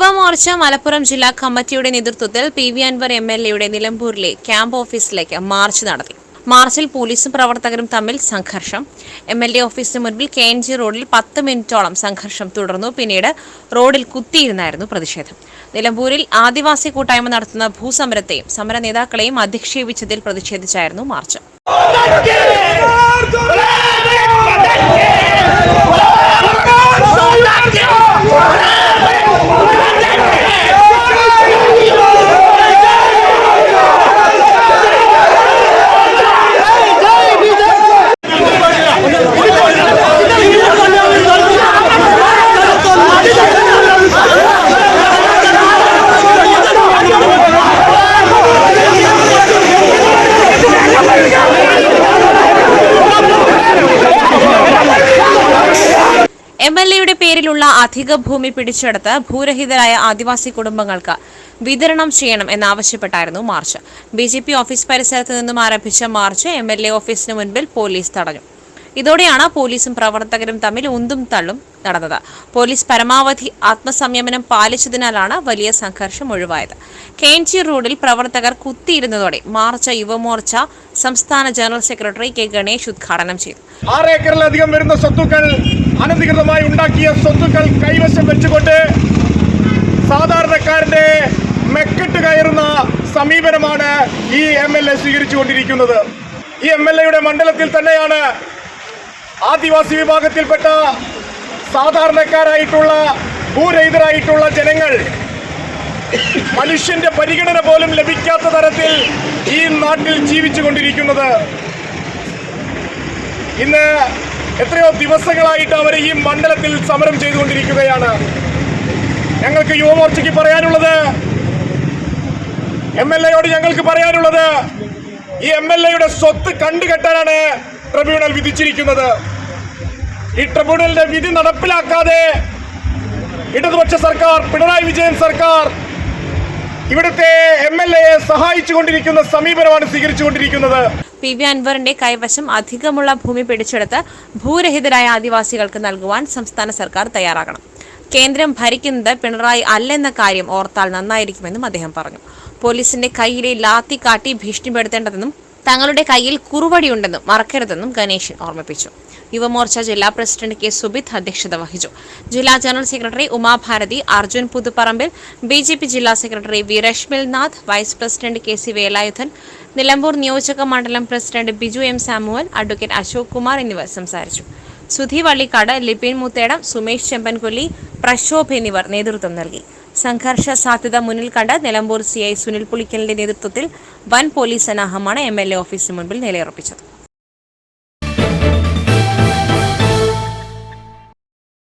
യുവമോർച്ച മലപ്പുറം ജില്ലാ കമ്മിറ്റിയുടെ നേതൃത്വത്തിൽ PV അൻവർ MLA നിലമ്പൂരിലെ ക്യാമ്പ് ഓഫീസിലേക്ക് മാർച്ച് നടത്തി. മാർച്ചിൽ പോലീസും പ്രവർത്തകരും തമ്മിൽ സംഘർഷം. MLA ഓഫീസിന് മുൻപിൽ KNG റോഡിൽ 10 മിനിറ്റോളം സംഘർഷം തുടർന്നു. പിന്നീട് റോഡിൽ കുത്തിയിരുന്നായിരുന്നു പ്രതിഷേധം. നിലമ്പൂരിൽ ആദിവാസി കൂട്ടായ്മ നടത്തുന്ന ഭൂസമരത്തെയും സമര നേതാക്കളെയും അധിക്ഷേപിച്ചതിൽ പ്രതിഷേധിച്ചായിരുന്നു മാർച്ച്. MLA പേരിലുള്ള അധിക ഭൂമി പിടിച്ചെടുത്ത് ഭൂരഹിതരായ ആദിവാസി കുടുംബങ്ങൾക്ക് വിതരണം ചെയ്യണം എന്നാവശ്യപ്പെട്ടായിരുന്നു മാർച്ച്. BJP ഓഫീസ് പരിസരത്ത് നിന്നും ആരംഭിച്ച മാർച്ച് MLA ഓഫീസിന് മുൻപിൽ പോലീസ് തടഞ്ഞു. ഇതോടെയാണ് പോലീസും പ്രവർത്തകരും തമ്മിൽ ഉന്തും തള്ളും നടന്നത്. പോലീസ് പരമാവധി ആത്മസംയമനം പാലിച്ചതിനാലാണ് വലിയ സംഘർഷം ഒഴിവായത്. KNG റോഡിൽ പ്രവർത്തകർ കുത്തിയിരുന്നതോടെ മാർച്ച് യുവമോർച്ച സംസ്ഥാന ജനറൽ സെക്രട്ടറി K. ഗണേഷ് ഉദ്ഘാടനം ചെയ്തു. 6 ഏക്കറിലധികം വരുന്ന സ്വത്തുക്കൾ അനധികൃതമായി ഉണ്ടാക്കിയ സ്വത്തുക്കൾ കൈവശം വെച്ചുകൊണ്ട് സാധാരണക്കാരന്റെ മെക്കിട്ട് കയറുന്ന സമീപനമാണ് ഈ MLA സ്വീകരിച്ചുകൊണ്ടിരിക്കുന്നത്. ഈ MLAയുടെ മണ്ഡലത്തിൽ തന്നെയാണ് ആദിവാസി വിഭാഗത്തിൽപ്പെട്ട സാധാരണക്കാരായിട്ടുള്ള ഭൂരഹിതരായിട്ടുള്ള ജനങ്ങൾ മനുഷ്യന്റെ പരിഗണന പോലും ലഭിക്കാത്ത തരത്തിൽ ഈ നാട്ടിൽ ജീവിച്ചുകൊണ്ടിരിക്കുന്നത്. ഇന്ന് എത്രയോ ദിവസങ്ങളായിട്ട് അവർ ഈ മണ്ഡലത്തിൽ സമരം ചെയ്തുകൊണ്ടിരിക്കുകയാണ്. ഞങ്ങൾക്ക് യുവമോർച്ചയ്ക്ക് പറയാനുള്ളത്, MLAയോട് ഞങ്ങൾക്ക് പറയാനുള്ളത്, ഈ MLAയുടെ സ്വത്ത് കണ്ടുകെട്ടാനാണ് ട്രിബ്യൂണൽ വിധിച്ചിരിക്കുന്നത്. ഈ ട്രിബ്യൂണലിന്റെ വിധി നടപ്പിലാക്കാതെ ഇടതുപക്ഷ സർക്കാർ, പിണറായി വിജയൻ സർക്കാർ ഇവിടുത്തെ MLAയെ സഹായിച്ചുകൊണ്ടിരിക്കുന്ന സമീപനമാണ് സ്വീകരിച്ചുകൊണ്ടിരിക്കുന്നത്. PV അൻവറിന്റെ കൈവശം അധികമുള്ള ഭൂമി പിടിച്ചെടുത്ത് ഭൂരഹിതരായ ആദിവാസികൾക്ക് നൽകുവാൻ സംസ്ഥാന സർക്കാർ തയ്യാറാകണം. കേന്ദ്രം ഭരിക്കുന്നത് പിണറായി അല്ലെന്ന കാര്യം ഓർത്താൽ നന്നായിരിക്കുമെന്നും അദ്ദേഹം പറഞ്ഞു. പോലീസിന്റെ കയ്യിലെ ലാത്തി കാട്ടി ഭീഷണിപ്പെടുത്തേണ്ടതെന്നും തങ്ങളുടെ കയ്യിൽ കുറുവടിയുണ്ടെന്നും മറക്കരുതെന്നും ഗണേശൻ ഓർമ്മിപ്പിച്ചു. യുവമോർച്ച ജില്ലാ പ്രസിഡന്റ് K. സുബിത് അധ്യക്ഷത വഹിച്ചു. ജില്ലാ general secretary Umabharati, Arjun Puthupparambil, BJP ജില്ലാ secretary V. Rashmilnath, vice president KC Velayudhan, Nilambur നിയോജക മണ്ഡലം president Biju M. Samuel, advocate Ashok Kumar എന്നിവർ സംസാരിച്ചു. സുധി വള്ളിക്കാട്, ലിപിൻ മുത്തേടം, സുമേഷ് ചെമ്പൻകൊല്ലി, പ്രശോഭ് എന്നിവർ നേതൃത്വം നൽകി. സംഘർഷ സാധ്യത മുന്നിൽ കണ്ട് നിലമ്പൂർ CI സുനിൽ പുളിക്കലിന്റെ നേതൃത്വത്തിൽ വൻ പോലീസ് സന്നാഹമാണ് MLA ഓഫീസിന് മുൻപിൽ നിലയുറപ്പിച്ചത്.